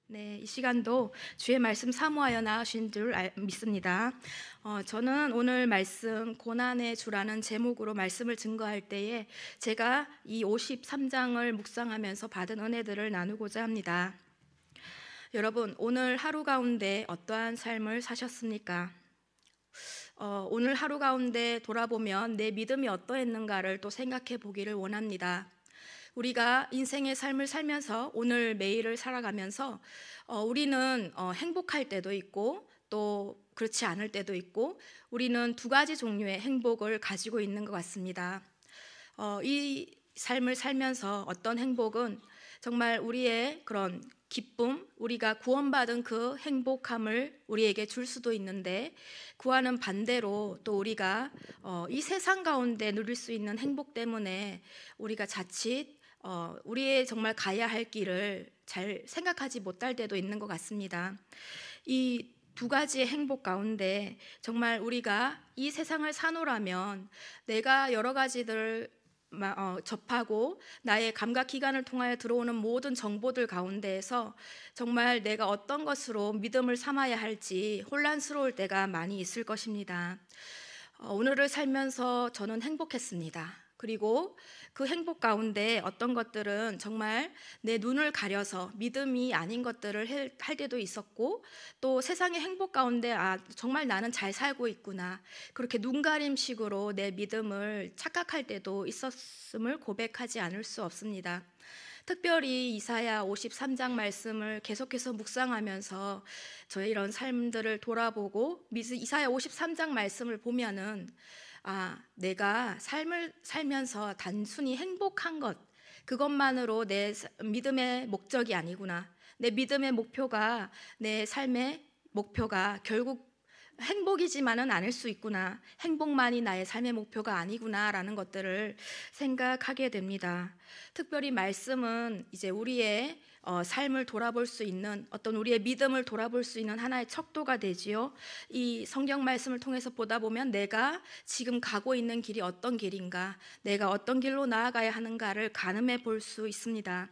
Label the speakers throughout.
Speaker 1: 네, 이 시간도 주의 말씀 사모하여 나으신 줄 믿습니다. 저는 오늘 말씀 고난의 주라는 제목으로 말씀을 증거할 때에 제가 이 53장을 묵상하면서 받은 은혜들을 나누고자 합니다. 여러분, 오늘 하루 가운데 어떠한 삶을 사셨습니까? 오늘 하루 가운데 돌아보면 내 믿음이 어떠했는가를 또 생각해 보기를 원합니다. 우리가 인생의 삶을 살면서 오늘 매일을 살아가면서 우리는 행복할 때도 있고 또 그렇지 않을 때도 있고 우리는 두 가지 종류의 행복을 가지고 있는 것 같습니다. 이 삶을 살면서 어떤 행복은 정말 우리의 그런 기쁨, 우리가 구원받은 그 행복함을 우리에게 줄 수도 있는데, 그와는 반대로 또 우리가 이 세상 가운데 누릴 수 있는 행복 때문에 우리가 자칫 우리의 정말 가야 할 길을 잘 생각하지 못할 때도 있는 것 같습니다. 이 두 가지의 행복 가운데 정말 우리가 이 세상을 사노라면 내가 여러 가지들 접하고 나의 감각기관을 통하여 들어오는 모든 정보들 가운데에서 정말 내가 어떤 것으로 믿음을 삼아야 할지 혼란스러울 때가 많이 있을 것입니다. 오늘을 살면서 저는 행복했습니다. 그리고 그 행복 가운데 어떤 것들은 정말 내 눈을 가려서 믿음이 아닌 것들을 할 때도 있었고, 또 세상의 행복 가운데 정말 나는 잘 살고 있구나, 그렇게 눈가림식으로 내 믿음을 착각할 때도 있었음을 고백하지 않을 수 없습니다. 특별히 이사야 53장 말씀을 계속해서 묵상하면서 저의 이런 삶들을 돌아보고 이사야 53장 말씀을 보면은 내가 삶을 살면서 단순히 행복한 것, 그것만으로 내 믿음의 목적이 아니구나. 내 믿음의 목표가, 내 삶의 목표가 결국 행복이지만은 않을 수 있구나. 행복만이 나의 삶의 목표가 아니구나라는 것들을 생각하게 됩니다. 특별히 말씀은 이제 우리의 삶을 돌아볼 수 있는, 어떤 우리의 믿음을 돌아볼 수 있는 하나의 척도가 되지요. 이 성경 말씀을 통해서 보다 보면 내가 지금 가고 있는 길이 어떤 길인가, 내가 어떤 길로 나아가야 하는가를 가늠해 볼 수 있습니다.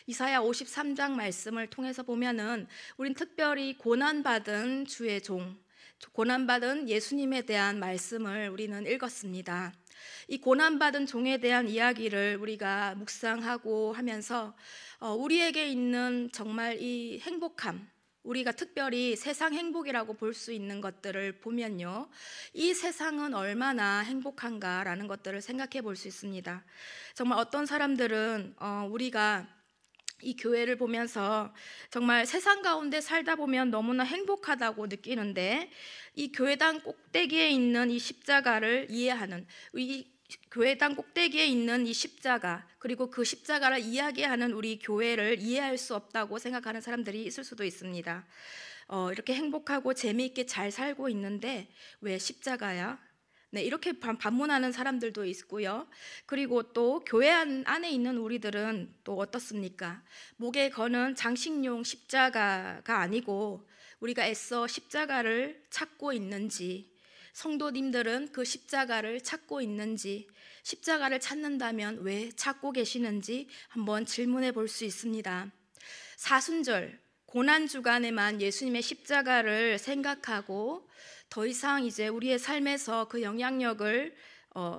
Speaker 1: 이사야 53장 말씀을 통해서 보면은 우린 특별히 고난받은 주의 종, 고난받은 예수님에 대한 말씀을 우리는 읽었습니다. 이 고난받은 종에 대한 이야기를 우리가 묵상하고 하면서 우리에게 있는 정말 이 행복함, 우리가 특별히 세상 행복이라고 볼 수 있는 것들을 보면요, 이 세상은 얼마나 행복한가라는 것들을 생각해 볼 수 있습니다. 정말 어떤 사람들은 우리가 이 교회를 보면서 정말 세상 가운데 살다 보면 너무나 행복하다고 느끼는데, 이 교회당 꼭대기에 있는 이 십자가를 이해하는, 이 교회당 꼭대기에 있는 이 십자가, 그리고 그 십자가를 이야기하는 우리 교회를 이해할 수 없다고 생각하는 사람들이 있을 수도 있습니다. 이렇게 행복하고 재미있게 잘 살고 있는데 왜 십자가야? 네, 이렇게 반문하는 사람들도 있고요. 그리고 또 교회 안에 있는 우리들은 또 어떻습니까? 목에 거는 장식용 십자가가 아니고 우리가 애써 십자가를 찾고 있는지, 성도님들은 그 십자가를 찾고 있는지, 십자가를 찾는다면 왜 찾고 계시는지 한번 질문해 볼 수 있습니다. 사순절 고난주간에만 예수님의 십자가를 생각하고 더 이상 이제 우리의 삶에서 그 영향력을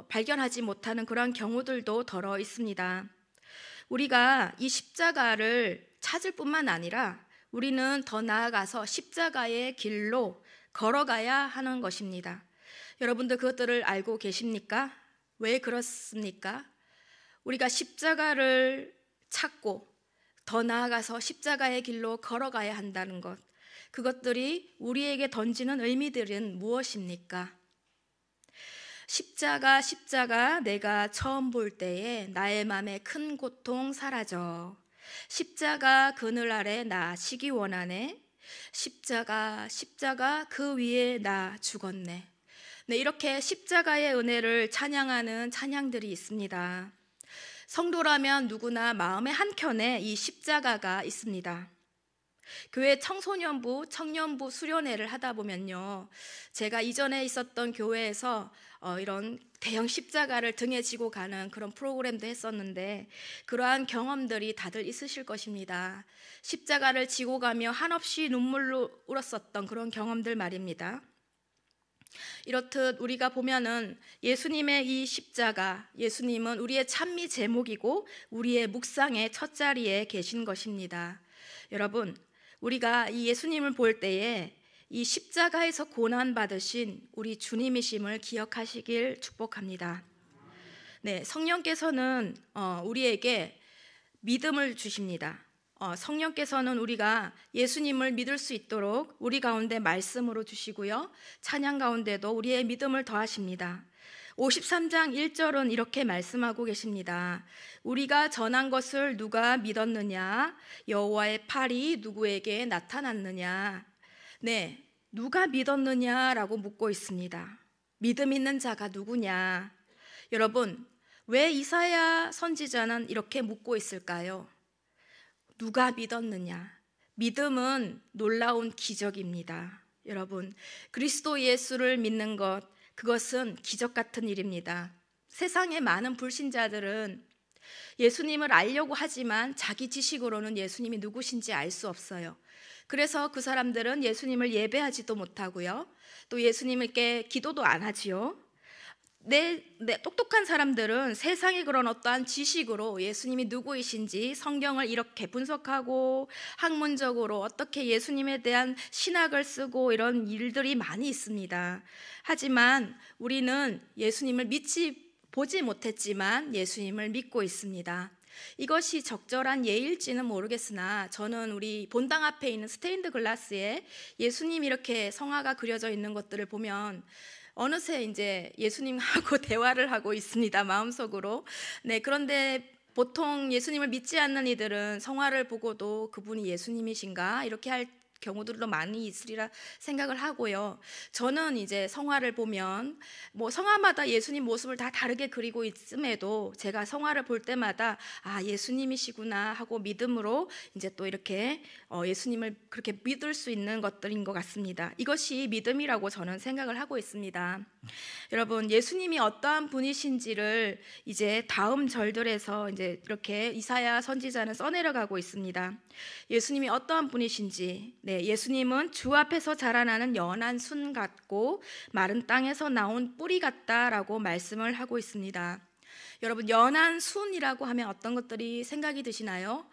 Speaker 1: 발견하지 못하는 그런 경우들도 더러 있습니다. 우리가 이 십자가를 찾을 뿐만 아니라 우리는 더 나아가서 십자가의 길로 걸어가야 하는 것입니다. 여러분들 그것들을 알고 계십니까? 왜 그렇습니까? 우리가 십자가를 찾고 더 나아가서 십자가의 길로 걸어가야 한다는 것, 그것들이 우리에게 던지는 의미들은 무엇입니까? 십자가 내가 처음 볼 때에 나의 맘에 큰 고통 사라져. 십자가 그늘 아래 나 쉬기 원하네. 십자가 그 위에 나 죽었네. 네, 이렇게 십자가의 은혜를 찬양하는 찬양들이 있습니다. 성도라면 누구나 마음의 한켠에 이 십자가가 있습니다. 교회 청소년부, 청년부 수련회를 하다 보면요, 제가 이전에 있었던 교회에서 이런 대형 십자가를 등에 지고 가는 그런 프로그램도 했었는데 그러한 경험들이 다들 있으실 것입니다. 십자가를 지고 가며 한없이 눈물로 울었었던 그런 경험들 말입니다. 이렇듯 우리가 보면은 예수님의 이 십자가, 예수님은 우리의 찬미 제목이고 우리의 묵상의 첫 자리에 계신 것입니다. 여러분, 우리가 이 예수님을 볼 때에 이 십자가에서 고난받으신 우리 주님이심을 기억하시길 축복합니다. 네, 성령께서는 우리에게 믿음을 주십니다. 성령께서는 우리가 예수님을 믿을 수 있도록 우리 가운데 말씀으로 주시고요, 찬양 가운데도 우리의 믿음을 더하십니다. 53장 1절은 이렇게 말씀하고 계십니다. 우리가 전한 것을 누가 믿었느냐? 여호와의 팔이 누구에게 나타났느냐? 네, 누가 믿었느냐라고 묻고 있습니다. 믿음 있는 자가 누구냐? 여러분, 왜 이사야 선지자는 이렇게 묻고 있을까요? 누가 믿었느냐? 믿음은 놀라운 기적입니다. 여러분, 그리스도 예수를 믿는 것, 그것은 기적 같은 일입니다. 세상의 많은 불신자들은 예수님을 알려고 하지만 자기 지식으로는 예수님이 누구신지 알 수 없어요. 그래서 그 사람들은 예수님을 예배하지도 못하고요, 또 예수님께 기도도 안 하지요. 똑똑한 사람들은 세상의 그런 어떠한 지식으로 예수님이 누구이신지 성경을 이렇게 분석하고 학문적으로 어떻게 예수님에 대한 신학을 쓰고 이런 일들이 많이 있습니다. 하지만 우리는 예수님을 보지 못했지만 예수님을 믿고 있습니다. 이것이 적절한 예일지는 모르겠으나 저는 우리 본당 앞에 있는 스테인드 글라스에 예수님 이렇게 성화가 그려져 있는 것들을 보면 어느새 이제 예수님하고 대화를 하고 있습니다, 마음속으로. 네, 그런데 보통 예수님을 믿지 않는 이들은 성화를 보고도 그분이 예수님이신가 이렇게 할 경우들도 많이 있으리라 생각을 하고요. 저는 이제 성화를 보면 성화마다 예수님 모습을 다 다르게 그리고 있음에도 제가 성화를 볼 때마다 예수님이시구나 하고 믿음으로 이제 또 이렇게 예수님을 그렇게 믿을 수 있는 것들인 것 같습니다. 이것이 믿음이라고 저는 생각을 하고 있습니다. 여러분, 예수님이 어떠한 분이신지를 이제 다음 절들에서 이제 이렇게 이사야 선지자는 써내려가고 있습니다. 예수님이 어떠한 분이신지, 네, 예수님은 주 앞에서 자라나는 연한 순 같고 마른 땅에서 나온 뿌리 같다라고 말씀을 하고 있습니다. 여러분, 연한 순이라고 하면 어떤 것들이 생각이 드시나요?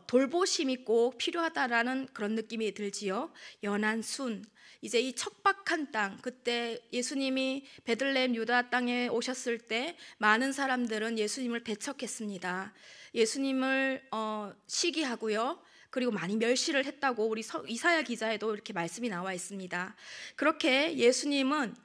Speaker 1: 돌보심이 꼭 필요하다라는 그런 느낌이 들지요. 연한 순, 이제 이 척박한 땅, 그때 예수님이 베들레헴 유다 땅에 오셨을 때 많은 사람들은 예수님을 배척했습니다. 예수님을 시기하고요, 그리고 많이 멸시를 했다고 우리 이사야 기자에도 이렇게 말씀이 나와 있습니다. 그렇게 예수님은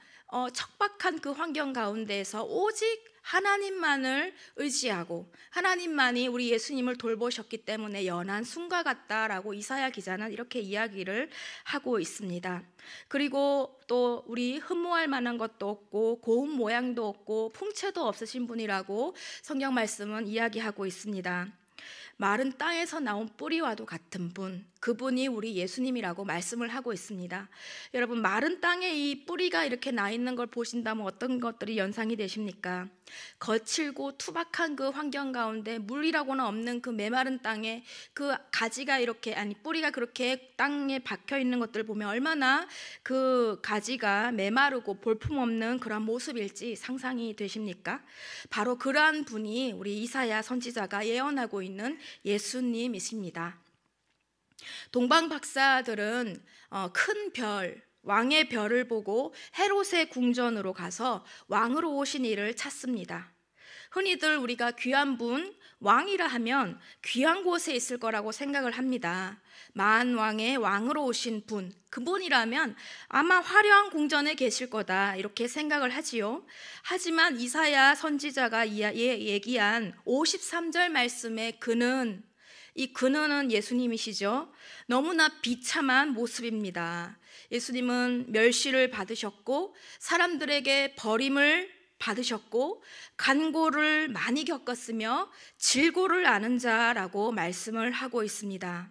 Speaker 1: 척박한 그 환경 가운데에서 오직 하나님만을 의지하고 하나님만이 우리 예수님을 돌보셨기 때문에 연한 순과 같다라고 이사야 기자는 이렇게 이야기를 하고 있습니다. 그리고 또 우리 흠모할 만한 것도 없고 고운 모양도 없고 풍채도 없으신 분이라고 성경 말씀은 이야기하고 있습니다. 마른 땅에서 나온 뿌리와도 같은 분, 그분이 우리 예수님이라고 말씀을 하고 있습니다. 여러분, 마른 땅에 이 뿌리가 이렇게 나 있는 걸 보신다면 어떤 것들이 연상이 되십니까? 거칠고 투박한 그 환경 가운데 물이라고는 없는 그 메마른 땅에 그 가지가 이렇게, 뿌리가 그렇게 땅에 박혀 있는 것들을 보면 얼마나 그 가지가 메마르고 볼품없는 그런 모습일지 상상이 되십니까? 바로 그러한 분이 우리 이사야 선지자가 예언하고 있는 예수님이십니다. 동방 박사들은 큰 별, 왕의 별을 보고 헤롯의 궁전으로 가서 왕으로 오신 이를 찾습니다. 흔히들 우리가 귀한 분, 왕이라 하면 귀한 곳에 있을 거라고 생각을 합니다. 만왕의 왕으로 오신 분, 그분이라면 아마 화려한 궁전에 계실 거다 이렇게 생각을 하지요. 하지만 이사야 선지자가 얘기한 53절 말씀의 그는, 이 그는 예수님이시죠. 너무나 비참한 모습입니다. 예수님은 멸시를 받으셨고 사람들에게 버림을 받으셨고 간고를 많이 겪었으며 질고를 아는 자라고 말씀을 하고 있습니다.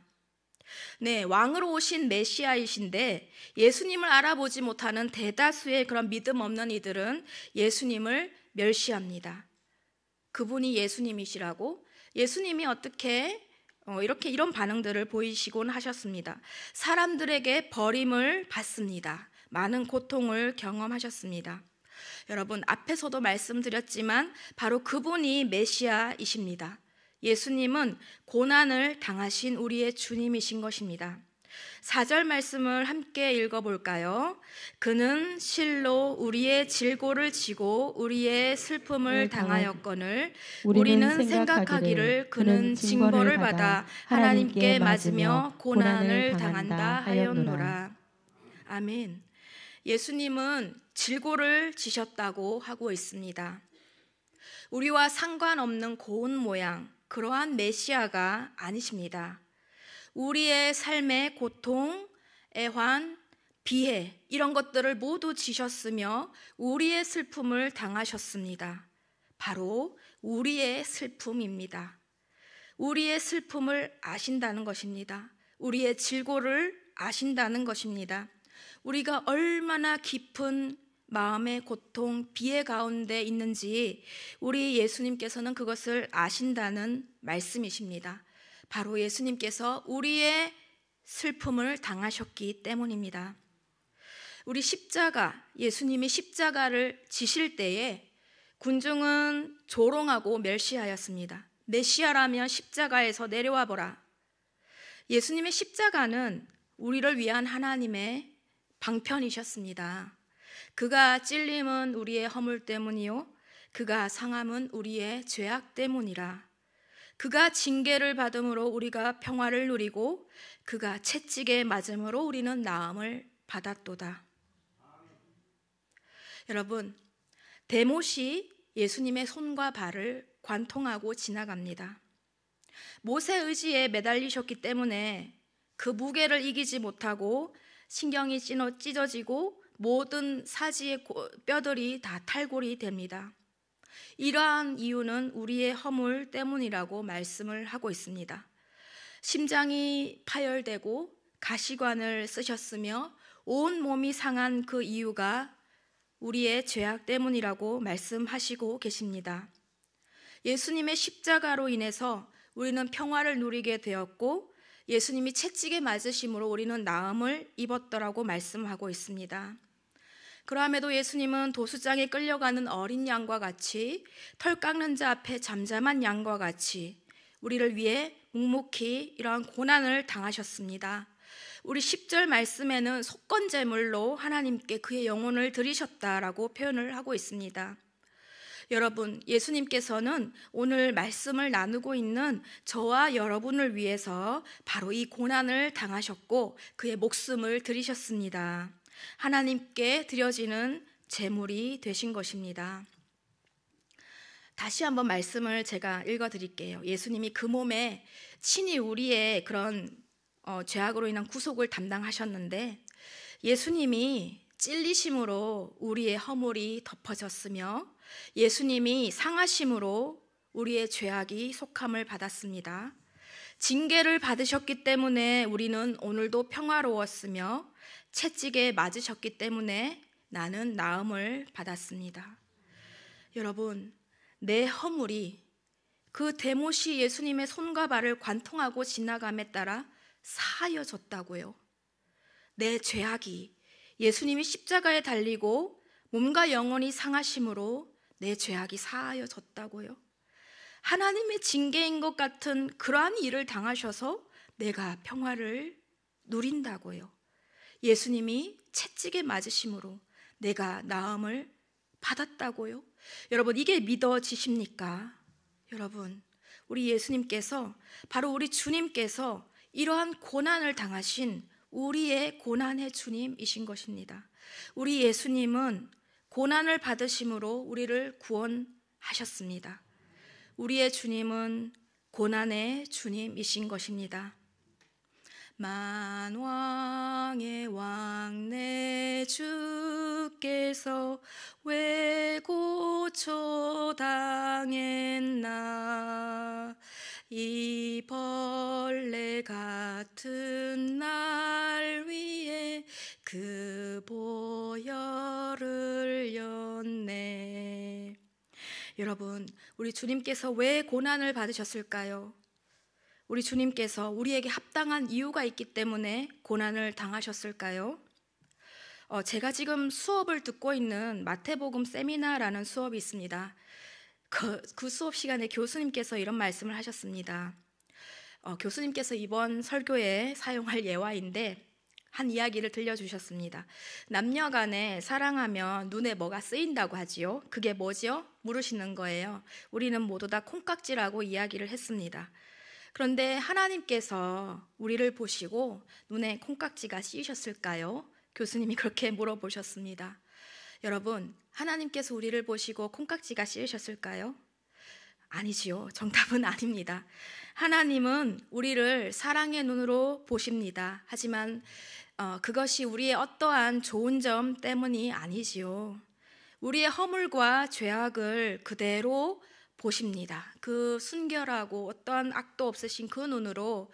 Speaker 1: 네, 왕으로 오신 메시아이신데 예수님을 알아보지 못하는 대다수의 그런 믿음 없는 이들은 예수님을 멸시합니다. 그분이 예수님이시라고, 예수님이 어떻게 이런 반응들을 보이시곤 하셨습니다. 사람들에게 버림을 받습니다. 많은 고통을 경험하셨습니다. 여러분, 앞에서도 말씀드렸지만 바로 그분이 메시아이십니다. 예수님은 고난을 당하신 우리의 주님이신 것입니다. 4절 말씀을 함께 읽어볼까요? 그는 실로 우리의 질고를 지고 우리의 슬픔을 당하였거늘 우리는 생각하기를 그는 징벌을 받아 하나님께 맞으며 고난을 당한다 하였노라. 아멘. 예수님은 질고를 지셨다고 하고 있습니다. 우리와 상관없는 고운 모양, 그러한 메시아가 아니십니다. 우리의 삶의 고통, 애환, 비해 이런 것들을 모두 지셨으며 우리의 슬픔을 당하셨습니다. 바로 우리의 슬픔입니다. 우리의 슬픔을 아신다는 것입니다. 우리의 질고를 아신다는 것입니다. 우리가 얼마나 깊은 마음의 고통, 비애 가운데 있는지 우리 예수님께서는 그것을 아신다는 말씀이십니다. 바로 예수님께서 우리의 슬픔을 당하셨기 때문입니다. 우리 십자가, 예수님이 십자가를 지실 때에 군중은 조롱하고 멸시하였습니다. 메시아라면 십자가에서 내려와 보라. 예수님의 십자가는 우리를 위한 하나님의 방편이셨습니다. 그가 찔림은 우리의 허물 때문이요 그가 상함은 우리의 죄악 때문이라. 그가 징계를 받음으로 우리가 평화를 누리고 그가 채찍에 맞음으로 우리는 나음을 받았도다. 여러분, 데못이 예수님의 손과 발을 관통하고 지나갑니다. 모세 의지에 매달리셨기 때문에 그 무게를 이기지 못하고 신경이 찢어지고 모든 사지의 뼈들이 다 탈골이 됩니다. 이러한 이유는 우리의 허물 때문이라고 말씀을 하고 있습니다. 심장이 파열되고 가시관을 쓰셨으며 온 몸이 상한 그 이유가 우리의 죄악 때문이라고 말씀하시고 계십니다. 예수님의 십자가로 인해서 우리는 평화를 누리게 되었고 예수님이 채찍에 맞으심으로 우리는 나음을 입었더라고 말씀하고 있습니다. 그러함에도 예수님은 도수장에 끌려가는 어린 양과 같이 털 깎는 자 앞에 잠잠한 양과 같이 우리를 위해 묵묵히 이러한 고난을 당하셨습니다. 우리 10절 말씀에는 속건제물로 하나님께 그의 영혼을 드리셨다라고 표현을 하고 있습니다. 여러분, 예수님께서는 오늘 말씀을 나누고 있는 저와 여러분을 위해서 바로 이 고난을 당하셨고 그의 목숨을 드리셨습니다. 하나님께 드려지는 제물이 되신 것입니다. 다시 한번 말씀을 제가 읽어드릴게요. 예수님이 그 몸에 친히 우리의 그런 죄악으로 인한 구속을 담당하셨는데 예수님이 찔리심으로 우리의 허물이 덮어졌으며 예수님이 상하심으로 우리의 죄악이 속함을 받았습니다. 징계를 받으셨기 때문에 우리는 오늘도 평화로웠으며 채찍에 맞으셨기 때문에 나는 나음을 받았습니다. 여러분, 내 허물이 그 데못이 예수님의 손과 발을 관통하고 지나감에 따라 사하여졌다고요. 내 죄악이 예수님이 십자가에 달리고 몸과 영혼이 상하심으로 내 죄악이 사하여졌다고요. 하나님의 징계인 것 같은 그러한 일을 당하셔서 내가 평화를 누린다고요. 예수님이 채찍에 맞으심으로 내가 나음을 받았다고요. 여러분, 이게 믿어지십니까? 여러분, 우리 예수님께서, 바로 우리 주님께서 이러한 고난을 당하신 우리의 고난의 주님이신 것입니다. 우리 예수님은 고난을 받으심으로 우리를 구원하셨습니다. 우리의 주님은 고난의 주님이신 것입니다. 만왕의 왕 내 주께서 왜 고초당했나 이 벌레 같은 여러분, 우리 주님께서 왜 고난을 받으셨을까요? 우리 주님께서 우리에게 합당한 이유가 있기 때문에 고난을 당하셨을까요? 제가 지금 수업을 듣고 있는 마태복음 세미나라는 수업이 있습니다. 그 수업 시간에 교수님께서 이런 말씀을 하셨습니다. 교수님께서 이번 설교에 사용할 예화인데 한 이야기를 들려주셨습니다. 남녀 간에 사랑하면 눈에 뭐가 쓰인다고 하지요? 그게 뭐지요? 물으시는 거예요. 우리는 모두 다 콩깍지라고 이야기를 했습니다. 그런데 하나님께서 우리를 보시고 눈에 콩깍지가 씌우셨을까요? 교수님이 그렇게 물어보셨습니다. 여러분, 하나님께서 우리를 보시고 콩깍지가 씌우셨을까요? 아니지요. 정답은 아닙니다. 하나님은 우리를 사랑의 눈으로 보십니다. 하지만 그것이 우리의 어떠한 좋은 점 때문이 아니지요. 우리의 허물과 죄악을 그대로 보십니다. 그 순결하고 어떠한 악도 없으신 그 눈으로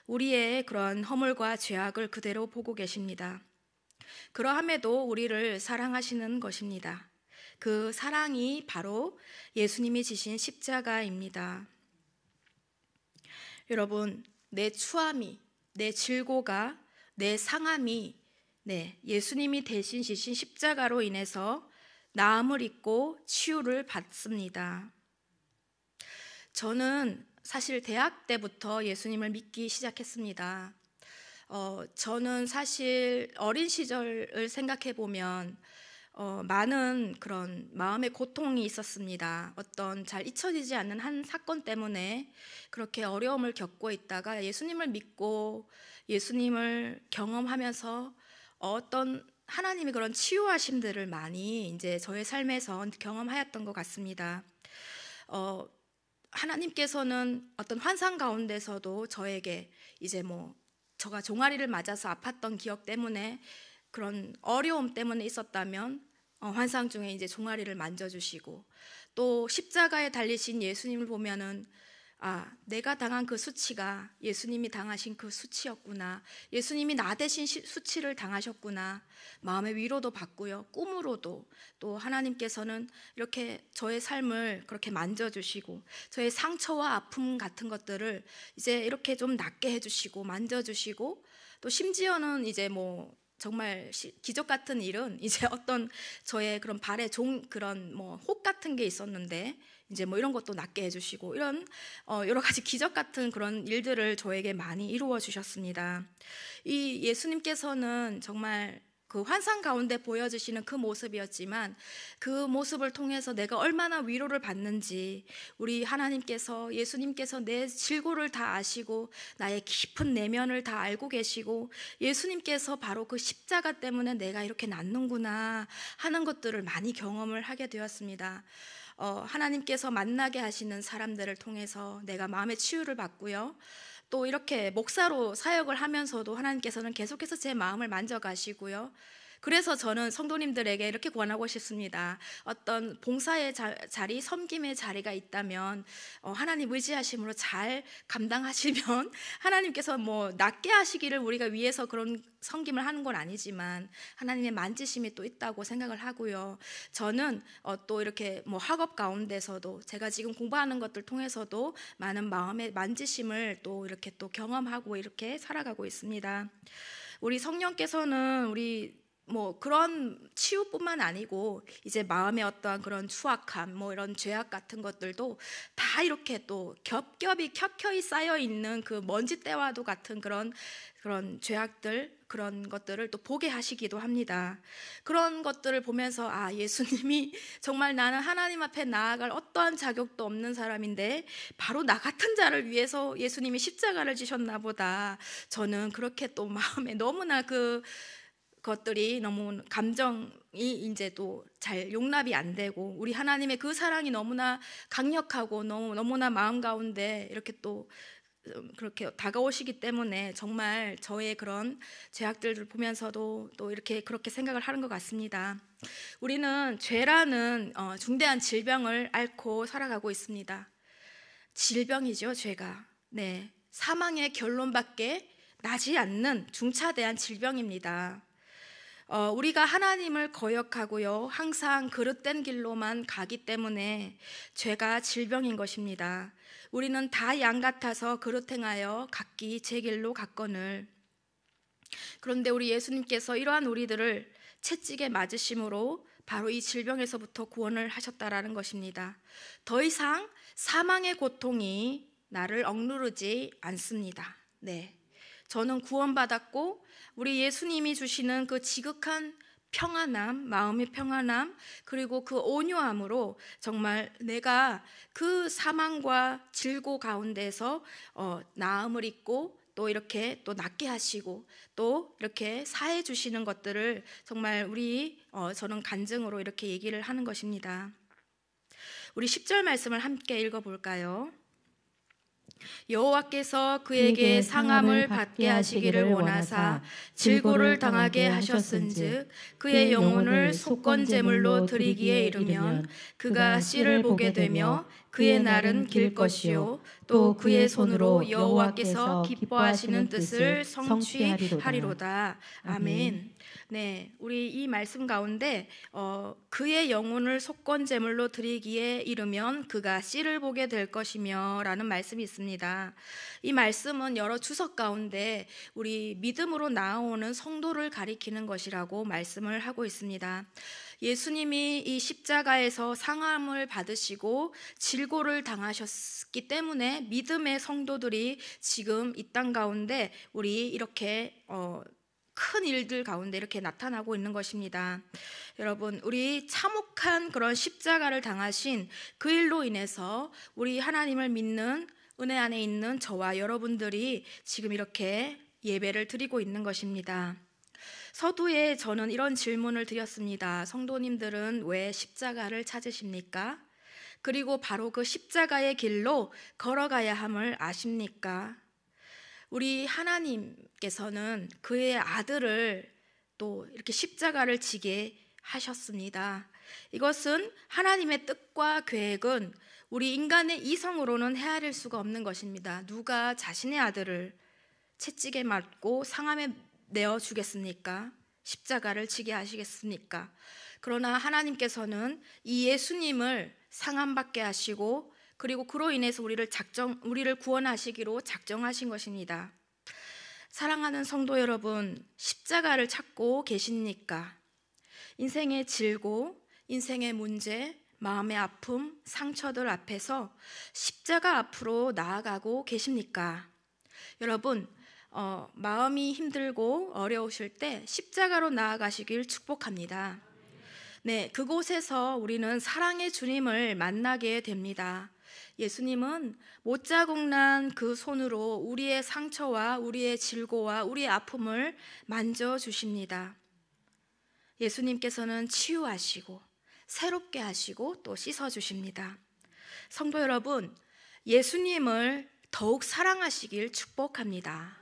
Speaker 1: 우리의 그런 허물과 죄악을 그대로 보고 계십니다. 그러함에도 우리를 사랑하시는 것입니다. 그 사랑이 바로 예수님이 지신 십자가입니다. 여러분, 내 추함이, 내 질고가, 내 상함이 예수님이 대신 지신 십자가로 인해서 나음을 입고 치유를 받습니다. 저는 사실 대학 때부터 예수님을 믿기 시작했습니다. 저는 사실 어린 시절을 생각해 보면 많은 그런 마음의 고통이 있었습니다. 어떤 잘 잊혀지지 않는 한 사건 때문에 그렇게 어려움을 겪고 있다가 예수님을 믿고 예수님을 경험하면서 어떤 하나님의 그런 치유하심들을 많이 이제 저의 삶에서 경험하였던 것 같습니다. 하나님께서는 어떤 환상 가운데서도 저에게 이제 제가 종아리를 맞아서 아팠던 기억 때문에 그런 어려움 때문에 있었다면 환상 중에 이제 종아리를 만져주시고, 또 십자가에 달리신 예수님을 보면은 내가 당한 그 수치가 예수님이 당하신 그 수치였구나, 예수님이 나 대신 수치를 당하셨구나, 마음의 위로도 받고요, 꿈으로도 또 하나님께서는 이렇게 저의 삶을 그렇게 만져주시고 저의 상처와 아픔 같은 것들을 이제 이렇게 좀 낫게 해주시고 만져주시고, 또 심지어는 이제 정말 기적 같은 일은 이제 어떤 저의 그런 발에 그런 혹 같은 게 있었는데 이제 이런 것도 낫게 해주시고, 이런 여러 가지 기적 같은 그런 일들을 저에게 많이 이루어 주셨습니다. 이 예수님께서는 정말 그 환상 가운데 보여주시는 그 모습이었지만 그 모습을 통해서 내가 얼마나 위로를 받는지 우리 하나님께서, 예수님께서 내 질고를 다 아시고 나의 깊은 내면을 다 알고 계시고, 예수님께서 바로 그 십자가 때문에 내가 이렇게 낫는구나 하는 것들을 많이 경험을 하게 되었습니다. 하나님께서 만나게 하시는 사람들을 통해서 내가 마음의 치유를 받고요, 또 이렇게 목사로 사역을 하면서도 하나님께서는 계속해서 제 마음을 만져가시고요. 그래서 저는 성도님들에게 이렇게 권하고 싶습니다. 어떤 봉사의 자리, 섬김의 자리가 있다면 하나님 의지하심으로 잘 감당하시면 하나님께서 낫게 하시기를 우리가 위해서 그런 섬김을 하는 건 아니지만 하나님의 만지심이 또 있다고 생각을 하고요. 저는 또 이렇게 학업 가운데서도 제가 지금 공부하는 것들 통해서도 많은 마음의 만지심을 또 이렇게 또 경험하고 이렇게 살아가고 있습니다. 우리 성령께서는 우리 그런 치유뿐만 아니고 이제 마음의 어떠한 그런 추악함, 이런 죄악 같은 것들도 다 이렇게 또 겹겹이 켜켜이 쌓여 있는 그 먼지때와도 같은 그런 죄악들, 그런 것들을 또 보게 하시기도 합니다. 그런 것들을 보면서 예수님이 정말 나는 하나님 앞에 나아갈 어떠한 자격도 없는 사람인데 바로 나 같은 자를 위해서 예수님이 십자가를 지셨나 보다. 저는 그렇게 또 마음에 너무나 것들이 너무 감정이 이제 또 잘 용납이 안 되고, 우리 하나님의 그 사랑이 너무나 강력하고 너무나 마음 가운데 이렇게 또 그렇게 다가오시기 때문에 정말 저의 그런 죄악들을 보면서도 또 이렇게 그렇게 생각을 하는 것 같습니다. 우리는 죄라는 중대한 질병을 앓고 살아가고 있습니다. 질병이죠, 죄가. 사망의 결론밖에 나지 않는 중차대한 질병입니다. 우리가 하나님을 거역하고요, 항상 그릇된 길로만 가기 때문에 죄가 질병인 것입니다. 우리는 다 양 같아서 그릇 행하여 각기 제 길로 갔거늘. 그런데 우리 예수님께서 이러한 우리들을 채찍에 맞으심으로 바로 이 질병에서부터 구원을 하셨다라는 것입니다. 더 이상 사망의 고통이 나를 억누르지 않습니다. 네, 저는 구원받았고 우리 예수님이 주시는 그 지극한 평안함, 마음의 평안함, 그리고 그 온유함으로 정말 내가 그 사망과 질고 가운데서 나음을 입고 또 이렇게 또 낫게 하시고 또 이렇게 사해 주시는 것들을 정말 저는 간증으로 이렇게 얘기를 하는 것입니다. 우리 10절 말씀을 함께 읽어볼까요? 여호와께서 그에게 상함을 받게 하시기를 원하사 질고를 당하게 하셨은즉 그의 영혼을 속건 제물로 드리기에 이르면 그가 씨를 보게 되며 그의 날은 길 것이요 또 그의 손으로 여호와께서 기뻐하시는 뜻을 성취하리로다. 아멘. 네, 우리 이 말씀 가운데 그의 영혼을 속건 제물로 드리기에 이르면 그가 씨를 보게 될 것이며 라는 말씀이 있습니다. 이 말씀은 여러 주석 가운데 우리 믿음으로 나아오는 성도를 가리키는 것이라고 말씀을 하고 있습니다. 예수님이 이 십자가에서 상함을 받으시고 질고를 당하셨기 때문에 믿음의 성도들이 지금 이 땅 가운데 우리 이렇게 큰 일들 가운데 이렇게 나타나고 있는 것입니다. 여러분, 우리 참혹한 그런 십자가를 당하신 그 일로 인해서 우리 하나님을 믿는 은혜 안에 있는 저와 여러분들이 지금 이렇게 예배를 드리고 있는 것입니다. 서두에 저는 이런 질문을 드렸습니다. 성도님들은 왜 십자가를 찾으십니까? 그리고 바로 그 십자가의 길로 걸어가야 함을 아십니까? 우리 하나님께서는 그의 아들을 또 이렇게 십자가를 지게 하셨습니다. 이것은 하나님의 뜻과 계획은 우리 인간의 이성으로는 헤아릴 수가 없는 것입니다. 누가 자신의 아들을 채찍에 맞고 상함에 내어 주겠습니까? 십자가를 지게 하시겠습니까? 그러나 하나님께서는 이 예수님을 상함받게 하시고 그리고 그로 인해서 우리를 구원하시기로 작정하신 것입니다. 사랑하는 성도 여러분, 십자가를 찾고 계십니까? 인생의 질고, 인생의 문제, 마음의 아픔, 상처들 앞에서 십자가 앞으로 나아가고 계십니까? 여러분, 마음이 힘들고 어려우실 때 십자가로 나아가시길 축복합니다. 네, 그곳에서 우리는 사랑의 주님을 만나게 됩니다. 예수님은 못자국난 그 손으로 우리의 상처와 우리의 질고와 우리의 아픔을 만져주십니다. 예수님께서는 치유하시고 새롭게 하시고 또 씻어주십니다. 성도 여러분, 예수님을 더욱 사랑하시길 축복합니다.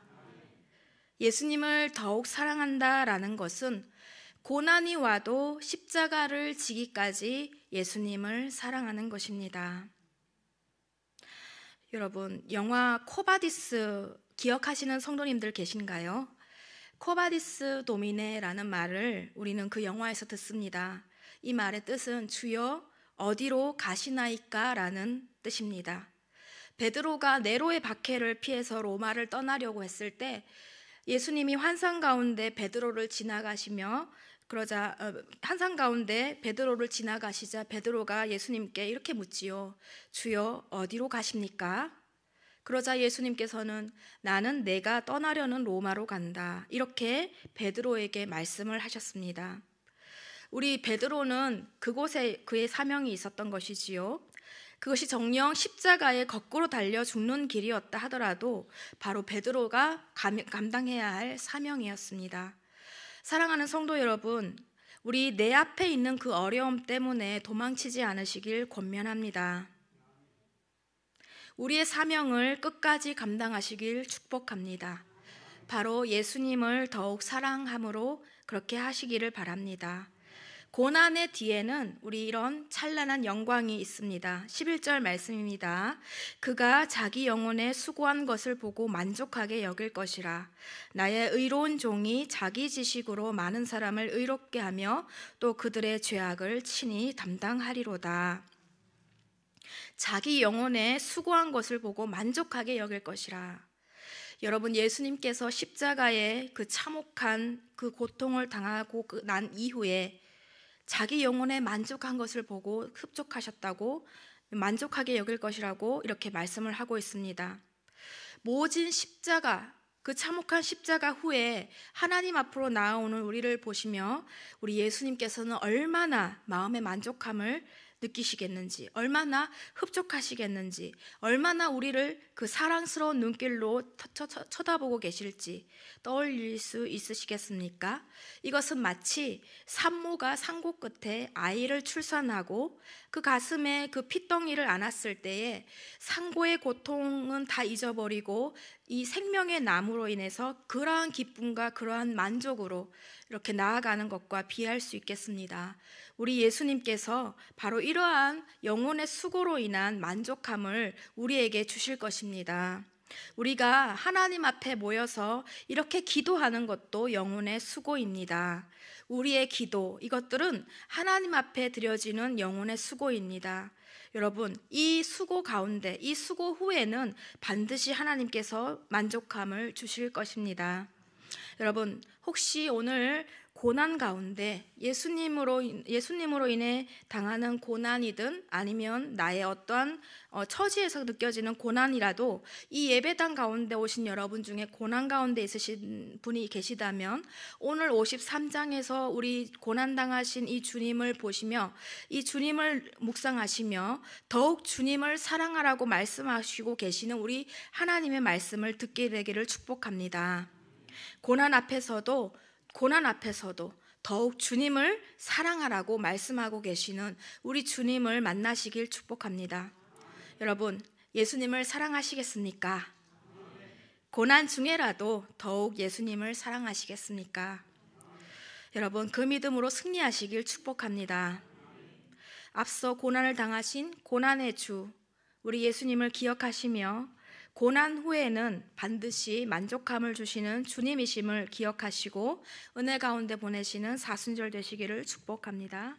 Speaker 1: 예수님을 더욱 사랑한다라는 것은 고난이 와도 십자가를 지기까지 예수님을 사랑하는 것입니다. 여러분, 영화 코바디스 기억하시는 성도님들 계신가요? 코바디스 도미네라는 말을 우리는 그 영화에서 듣습니다. 이 말의 뜻은 주여 어디로 가시나이까 라는 뜻입니다. 베드로가 네로의 박해를 피해서 로마를 떠나려고 했을 때 예수님이 환상 가운데 베드로를 지나가시며 그러자 환상 가운데 베드로를 지나가시자 베드로가 예수님께 이렇게 묻지요. 주여 어디로 가십니까? 그러자 예수님께서는 나는 내가 떠나려는 로마로 간다. 이렇게 베드로에게 말씀을 하셨습니다. 우리 베드로는 그곳에 그의 사명이 있었던 것이지요. 그것이 정녕 십자가에 거꾸로 달려 죽는 길이었다 하더라도 바로 베드로가 감당해야 할 사명이었습니다. 사랑하는 성도 여러분, 우리 내 앞에 있는 그 어려움 때문에 도망치지 않으시길 권면합니다. 우리의 사명을 끝까지 감당하시길 축복합니다. 바로 예수님을 더욱 사랑함으로 그렇게 하시기를 바랍니다. 고난의 뒤에는 우리 이런 찬란한 영광이 있습니다. 11절 말씀입니다. 그가 자기 영혼에 수고한 것을 보고 만족하게 여길 것이라. 나의 의로운 종이 자기 지식으로 많은 사람을 의롭게 하며 또 그들의 죄악을 친히 담당하리로다. 자기 영혼에 수고한 것을 보고 만족하게 여길 것이라. 여러분, 예수님께서 십자가에 그 참혹한 그 고통을 당하고 난 이후에 자기 영혼에 만족한 것을 보고 흡족하셨다고, 만족하게 여길 것이라고 이렇게 말씀을 하고 있습니다. 모진 십자가, 그 참혹한 십자가 후에 하나님 앞으로 나아오는 우리를 보시며 우리 예수님께서는 얼마나 마음의 만족함을 느끼시겠는지, 얼마나 흡족하시겠는지, 얼마나 우리를 그 사랑스러운 눈길로 쳐다보고 계실지 떠올릴 수 있으시겠습니까? 이것은 마치 산모가 산고 끝에 아이를 출산하고 그 가슴에 그 핏덩이를 안았을 때에 산고의 고통은 다 잊어버리고 이 생명의 남으로 인해서 그러한 기쁨과 그러한 만족으로 이렇게 나아가는 것과 비할 수 있겠습니다. 우리 예수님께서 바로 이러한 영혼의 수고로 인한 만족함을 우리에게 주실 것입니다. 우리가 하나님 앞에 모여서 이렇게 기도하는 것도 영혼의 수고입니다. 우리의 기도, 이것들은 하나님 앞에 드려지는 영혼의 수고입니다. 여러분, 이 수고 가운데, 이 수고 후에는 반드시 하나님께서 만족함을 주실 것입니다. 여러분, 혹시 오늘 고난 가운데 예수님으로 인해 당하는 고난이든 아니면 나의 어떠한 처지에서 느껴지는 고난이라도 이 예배당 가운데 오신 여러분 중에 고난 가운데 있으신 분이 계시다면 오늘 53장에서 우리 고난당하신 이 주님을 보시며 이 주님을 묵상하시며 더욱 주님을 사랑하라고 말씀하시고 계시는 우리 하나님의 말씀을 듣게 되기를 축복합니다. 고난 앞에서도 더욱 주님을 사랑하라고 말씀하고 계시는 우리 주님을 만나시길 축복합니다. 여러분, 예수님을 사랑하시겠습니까? 고난 중에라도 더욱 예수님을 사랑하시겠습니까? 여러분, 그 믿음으로 승리하시길 축복합니다. 앞서 고난을 당하신 고난의 주, 우리 예수님을 기억하시며 고난 후에는 반드시 만족함을 주시는 주님이심을 기억하시고 은혜 가운데 보내시는 사순절 되시기를 축복합니다.